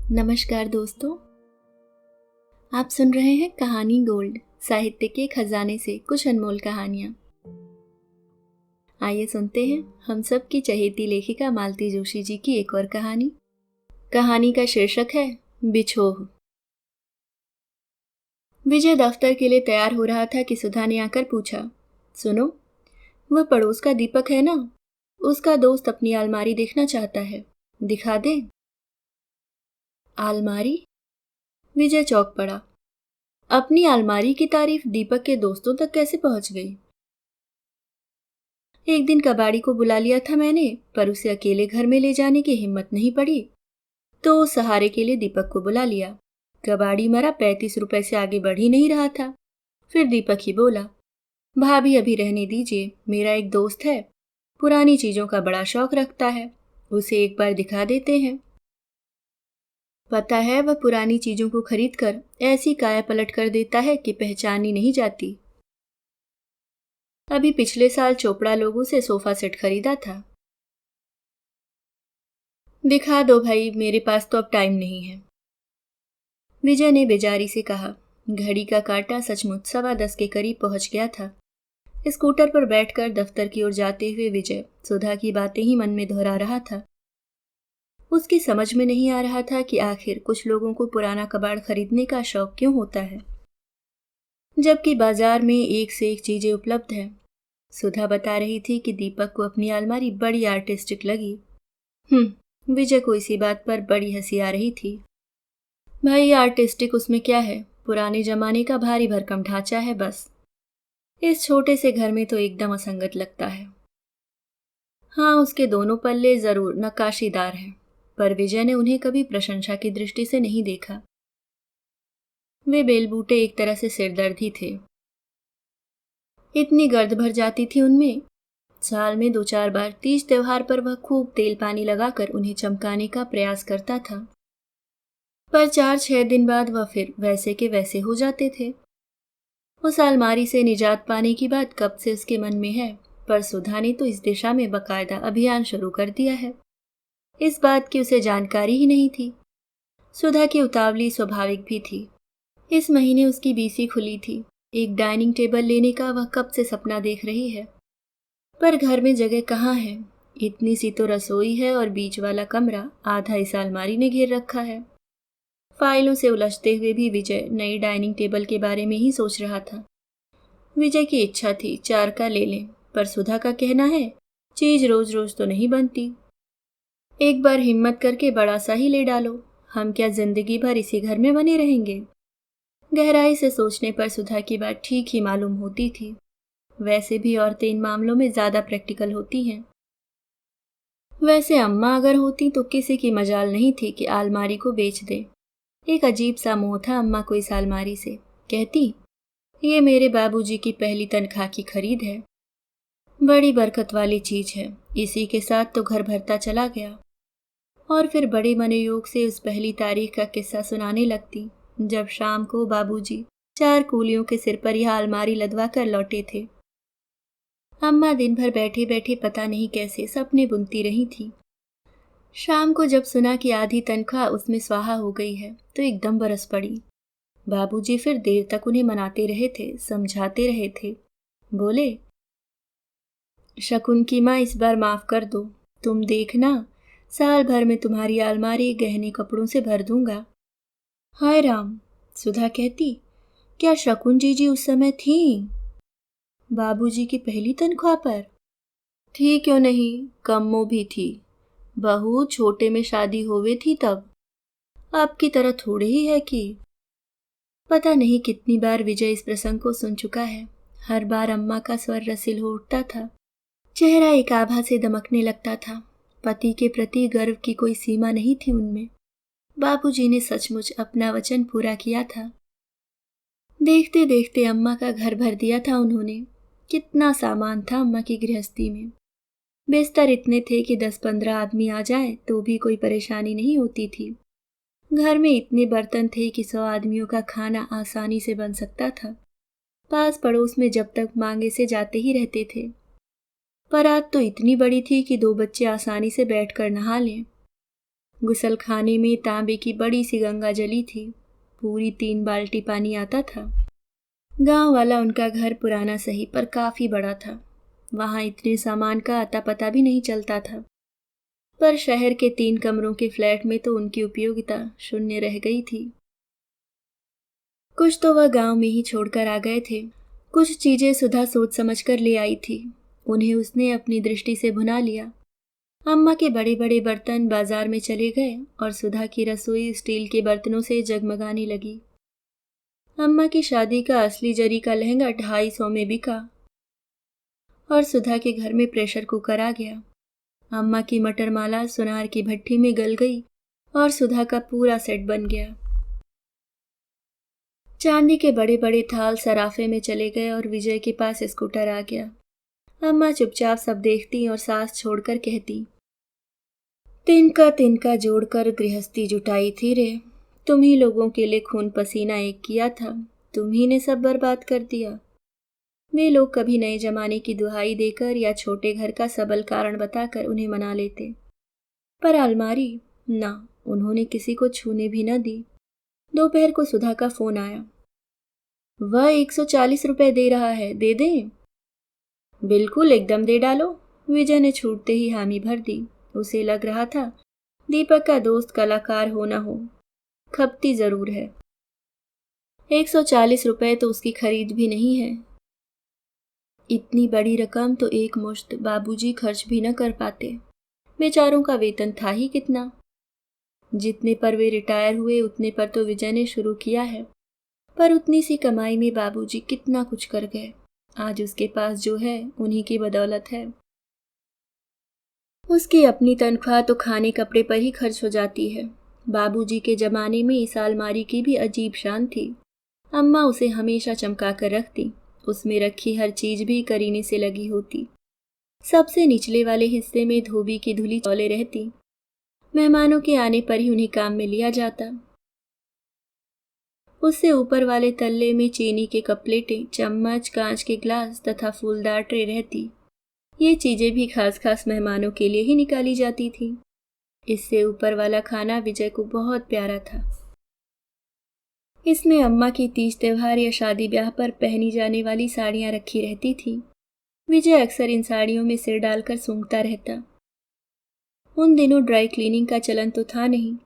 नमस्कार दोस्तों। आप सुन रहे हैं कहानी गोल्ड, साहित्य के खजाने से कुछ अनमोल कहानियां। आइए सुनते हैं हम सब की चहेती लेखिका मालती जोशी जी की एक और कहानी। कहानी का शीर्षक है बिछोह। विजय दफ्तर के लिए तैयार हो रहा था कि सुधा ने आकर पूछा, सुनो, वह पड़ोस का दीपक है ना, उसका दोस्त अपनी अलमारी देखना चाहता है, दिखा दे। अलमारी? विजय चौंक पड़ा। अपनी अलमारी की तारीफ दीपक के दोस्तों तक कैसे पहुंच गई? एक दिन कबाड़ी को बुला लिया था मैंने, पर उसे अकेले घर में ले जाने की हिम्मत नहीं पड़ी, तो सहारे के लिए दीपक को बुला लिया। कबाड़ी मरा 35 रुपए से आगे बढ़ ही नहीं रहा था। फिर दीपक ही बोला, भाभी अभी रहने दीजिए, मेरा एक दोस्त है, पुरानी चीजों का बड़ा शौक रखता है, उसे एक बार दिखा देते हैं। पता है, वह पुरानी चीजों को खरीद कर ऐसी काया पलट कर देता है कि पहचानी नहीं जाती। अभी पिछले साल चोपड़ा लोगों से सोफा सेट खरीदा था। दिखा दो भाई, मेरे पास तो अब टाइम नहीं है, विजय ने बेजारी से कहा। घड़ी का कांटा सचमुच 10:15 के करीब पहुंच गया था। स्कूटर पर बैठकर दफ्तर की ओर जाते हुए विजय सुधा की बातें ही मन में दोहरा रहा था। उसकी समझ में नहीं आ रहा था कि आखिर कुछ लोगों को पुराना कबाड़ खरीदने का शौक क्यों होता है, जबकि बाजार में एक से एक चीजें उपलब्ध हैं। सुधा बता रही थी कि दीपक को अपनी अलमारी बड़ी आर्टिस्टिक लगी। विजय को इसी बात पर बड़ी हंसी आ रही थी। भाई, आर्टिस्टिक उसमें क्या है, पुराने जमाने का भारी भरकम ढांचा है बस। इस छोटे से घर में तो एकदम असंगत लगता है। हाँ, उसके दोनों पल्ले जरूर नक्काशीदार हैं, पर विजय ने उन्हें कभी प्रशंसा की दृष्टि से नहीं देखा। वे बेलबूटे एक तरह से सिरदर्द ही थे। इतनी गर्द भर जाती थी उनमें। साल में 2-4 बार तीज त्योहार पर वह खूब तेल पानी लगाकर उन्हें चमकाने का प्रयास करता था, पर 4-6 दिन बाद वह फिर वैसे के वैसे हो जाते थे। उस अलमारी से निजात पाने की बात कब से उसके मन में है, पर सुधा ने तो इस दिशा में बकायदा अभियान शुरू कर दिया है। इस बात की उसे जानकारी ही नहीं थी। सुधा की उतावली स्वाभाविक भी थी। इस महीने उसकी बीसी खुली थी। एक डाइनिंग टेबल लेने का वह कब से सपना देख रही है, पर घर में जगह कहाँ है। इतनी सी तो रसोई है और बीच वाला कमरा आधा इस अलमारी ने घेर रखा है। फाइलों से उलझते हुए भी विजय नई डाइनिंग टेबल के बारे में ही सोच रहा था। विजय की इच्छा थी 4 का ले लें, पर सुधा का कहना है चीज रोज रोज तो नहीं बनती, एक बार हिम्मत करके बड़ा सा ही ले डालो, हम क्या जिंदगी भर इसी घर में बने रहेंगे। गहराई से सोचने पर सुधा की बात ठीक ही मालूम होती थी। वैसे भी औरतें इन मामलों में ज्यादा प्रैक्टिकल होती हैं। वैसे अम्मा अगर होती तो किसी की मजाल नहीं थी कि अलमारी को बेच दे। एक अजीब सा मोह था अम्मा को इस अलमारी से। कहती, ये मेरे बाबूजी की पहली तनख्वाह की खरीद है, बड़ी बरकत वाली चीज है, इसी के साथ तो घर भरता चला गया। और फिर बड़े मनोयोग से उस पहली तारीख का किस्सा सुनाने लगती, जब शाम को बाबूजी 4 कूलियों के सिर पर यह अलमारी लदवा कर लौटे थे। अम्मा दिन भर बैठे बैठे पता नहीं कैसे सपने बुनती रही थी। शाम को जब सुना कि आधी तनख्वाह उसमें स्वाहा हो गई है, तो एकदम बरस पड़ी। बाबूजी फिर देर तक उन्हें मनाते रहे थे, समझाते रहे थे। बोले, शकुन की माँ, इस बार माफ कर दो, तुम देखना, साल भर में तुम्हारी अलमारी गहने कपड़ों से भर दूंगा। हाय राम, सुधा कहती, क्या शकुन जीजी उस समय थी? बाबूजी की पहली तनख्वाह पर? थी क्यों नहीं, कम्मो भी थी, बहू छोटे में शादी होवे थी तब, अब की तरह थोड़े ही है कि। पता नहीं कितनी बार विजय इस प्रसंग को सुन चुका है। हर बार अम्मा का स्वर रसिल हो उठता था, चेहरा एक आभा से दमकने लगता था। पति के प्रति गर्व की कोई सीमा नहीं थी उनमें। बाबूजी ने सचमुच अपना वचन पूरा किया था। देखते देखते अम्मा का घर भर दिया था उन्होंने। कितना सामान था अम्मा की गृहस्थी में। बिस्तर इतने थे कि 10-15 आदमी आ जाएं तो भी कोई परेशानी नहीं होती थी। घर में इतने बर्तन थे कि 100 आदमियों का खाना आसानी से बन सकता था। पास पड़ोस में जब तक मांगे से जाते ही रहते थे। परात तो इतनी बड़ी थी कि 2 बच्चे आसानी से बैठकर नहा लें। गुसलखाने में तांबे की बड़ी सी गंगा जली थी। पूरी 3 बाल्टी पानी आता था। गांव वाला उनका घर पुराना सही पर काफी बड़ा था। वहां इतने सामान का अता पता भी नहीं चलता था। पर शहर के 3 कमरों के फ्लैट में तो उनकी उपयोगिता शून्य रह गई थी। कुछ तो वह गांव में ही छोड़कर आ गए थे। कुछ चीजें सुधा सोच समझ कर ले आई थी। उन्हें उसने अपनी दृष्टि से भुना लिया। अम्मा के बड़े बड़े बर्तन बाजार में चले गए और सुधा की रसोई स्टील के बर्तनों से जगमगाने लगी। अम्मा की शादी का असली जरी का लहंगा 250 में बिका और सुधा के घर में प्रेशर कुकर आ गया। अम्मा की मटर माला सुनार की भट्ठी में गल गई और सुधा का पूरा सेट बन गया। चांदी के बड़े बड़े थाल सराफे में चले गए और विजय के पास स्कूटर आ गया। अम्मा चुपचाप सब देखती और सांस छोड़कर कहती, तिनका तिनका जोड़कर गृहस्थी जुटाई थी रे। तुम ही लोगों के लिए खून पसीना एक किया था, तुम ही ने सब बर्बाद कर दिया। वे लोग कभी नए जमाने की दुहाई देकर या छोटे घर का सबल कारण बताकर उन्हें मना लेते, पर अलमारी ना, उन्होंने किसी को छूने भी न दी। दोपहर को सुधा का फोन आया। वह 140 रुपए दे रहा है, दे दें? बिल्कुल, एकदम दे डालो। विजय ने छूटते ही हामी भर दी। उसे लग रहा था दीपक का दोस्त कलाकार हो न हो, खपती जरूर है। 140 रुपए तो उसकी खरीद भी नहीं है। इतनी बड़ी रकम तो एक मुश्त बाबूजी खर्च भी न कर पाते। बेचारों का वेतन था ही कितना। जितने पर वे रिटायर हुए उतने पर तो विजय ने शुरू किया है, पर उतनी सी कमाई में बाबूजी कितना कुछ कर गए। आज उसके पास जो है उन्हीं की बदौलत है। उसकी अपनी तनख्वाह तो खाने कपड़े पर ही खर्च हो जाती है। बाबूजी के जमाने में इस अलमारी की भी अजीब शान थी। अम्मा उसे हमेशा चमका कर रखती। उसमें रखी हर चीज भी करीने से लगी होती। सबसे निचले वाले हिस्से में धोबी की धुली चौले रहती। मेहमानों के आने पर ही उन्हें काम में लिया जाता। उससे ऊपर वाले तल्ले में चीनी के कप प्लेटें, चम्मच, कांच के ग्लास तथा फूलदार ट्रे रहती। ये चीजें भी खास खास मेहमानों के लिए ही निकाली जाती थी। इससे ऊपर वाला खाना विजय को बहुत प्यारा था। इसमें अम्मा की तीज त्योहार या शादी ब्याह पर पहनी जाने वाली साड़ियां रखी रहती थी। विजय अक्सर इन साड़ियों में सिर डालकर सूंघता रहता। उन दिनों ड्राई क्लीनिंग का चलन तो था नहीं।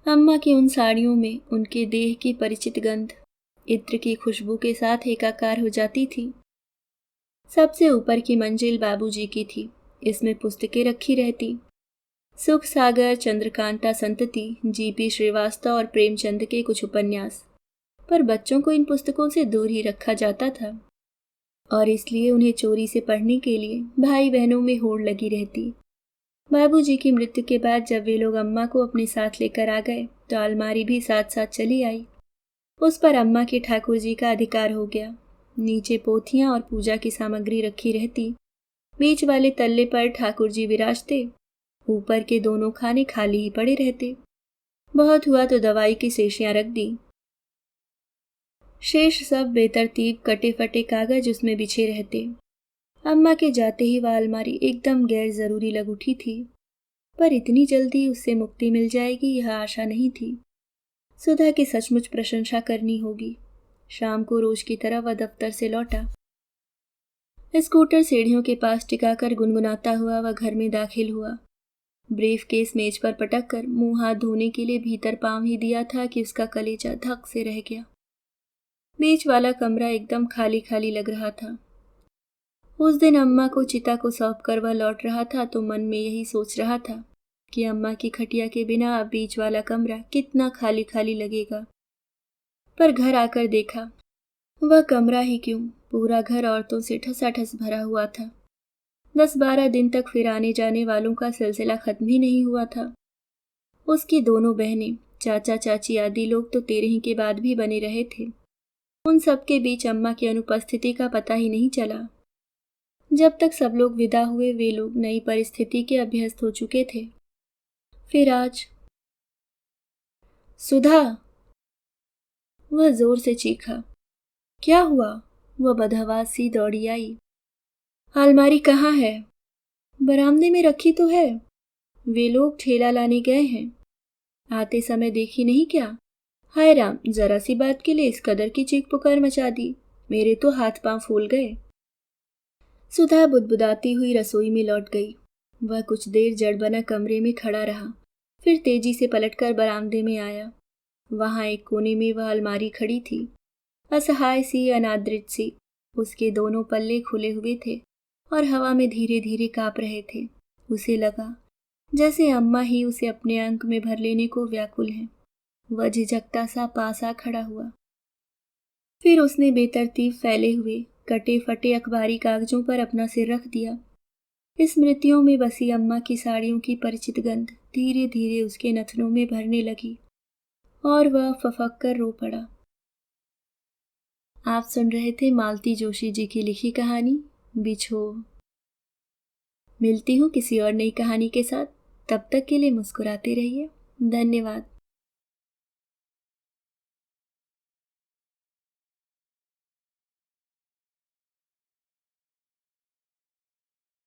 अम्मा की उन साड़ियों में उनके देह की परिचित गंध इत्र की खुशबू के साथ एकाकार हो जाती थी। सबसे ऊपर की मंजिल बाबूजी की थी। इसमें पुस्तकें रखी रहती। सुख सागर, चंद्रकांता संतति, जीपी श्रीवास्तव और प्रेमचंद के कुछ उपन्यास। पर बच्चों को इन पुस्तकों से दूर ही रखा जाता था और इसलिए उन्हें चोरी से पढ़ने के लिए भाई बहनों में होड़ लगी रहती। बाबूजी की मृत्यु के बाद जब वे लोग अम्मा को अपने साथ लेकर आ गए तो अलमारी भी साथ साथ चली आई। उस पर अम्मा के ठाकुर जी का अधिकार हो गया। नीचे पोथियां और पूजा की सामग्री रखी रहती। बीच वाले तल्ले पर ठाकुर जी विराजते। ऊपर के दोनों खाने खाली ही पड़े रहते। बहुत हुआ तो दवाई की शीशियां रख दी। शेष सब बेतरतीब कटे फटे कागज उसमें बिछे रहते। अम्मा के जाते ही वह अलमारी एकदम गैर जरूरी लग उठी थी, पर इतनी जल्दी उससे मुक्ति मिल जाएगी यह आशा नहीं थी। सुधा की सचमुच प्रशंसा करनी होगी। शाम को रोज की तरह वह दफ्तर से लौटा। स्कूटर सीढ़ियों के पास टिकाकर गुनगुनाता हुआ वह घर में दाखिल हुआ। ब्रीफ केस मेज पर पटक कर मुंह हाथ धोने के लिए भीतर पांव ही दिया था कि उसका कलेजा धक से रह गया। बीच वाला कमरा एकदम खाली खाली लग रहा था। उस दिन अम्मा को चिता को सौंप कर वह लौट रहा था तो मन में यही सोच रहा था कि अम्मा की खटिया के बिना अब बीच वाला कमरा कितना खाली खाली लगेगा। पर घर आकर देखा वह कमरा ही क्यों, पूरा घर औरतों से ठसाठस भरा हुआ था। 10-12 दिन तक फिर आने जाने वालों का सिलसिला खत्म ही नहीं हुआ था। उसकी दोनों बहनें, चाचा चाची आदि लोग तो 13 के बाद भी बने रहे थे। उन सबके बीच अम्मा की अनुपस्थिति का पता ही नहीं चला। जब तक सब लोग विदा हुए वे लोग नई परिस्थिति के अभ्यस्त हो चुके थे। फिर आज सुधा, वह जोर से चीखा। क्या हुआ? वह बदहवास सी दौड़ी आई। अलमारी कहाँ है? बरामदे में रखी तो है। वे लोग ठेला लाने गए हैं। आते समय देखी नहीं क्या? हाय राम, जरा सी बात के लिए इस कदर की चीख पुकार मचा दी। मेरे तो हाथ पांव फूल गए। सुधा बुदबुदाती हुई रसोई में लौट गई। वह कुछ देर जड़ बना कमरे में खड़ा रहा, फिर तेजी से पलटकर बरामदे में आया। वहां एक कोने में वह अलमारी खड़ी थी, असहाय सी, अनादृत सी। उसके दोनों पल्ले खुले हुए थे और हवा में धीरे धीरे कांप रहे थे। उसे लगा जैसे अम्मा ही उसे अपने अंक में भर लेने को व्याकुल हैं। वह झिझकता सा पास आ खड़ा हुआ। फिर उसने बेतरतीब फैले हुए कटे फटे अखबारी कागजों पर अपना सिर रख दिया। स्मृतियों में बसी अम्मा की साड़ियों की परिचित गंध धीरे धीरे उसके नथनों में भरने लगी और वह फफक कर रो पड़ा। आप सुन रहे थे मालती जोशी जी की लिखी कहानी बिछोह। मिलती हूँ किसी और नई कहानी के साथ। तब तक के लिए मुस्कुराते रहिए। धन्यवाद।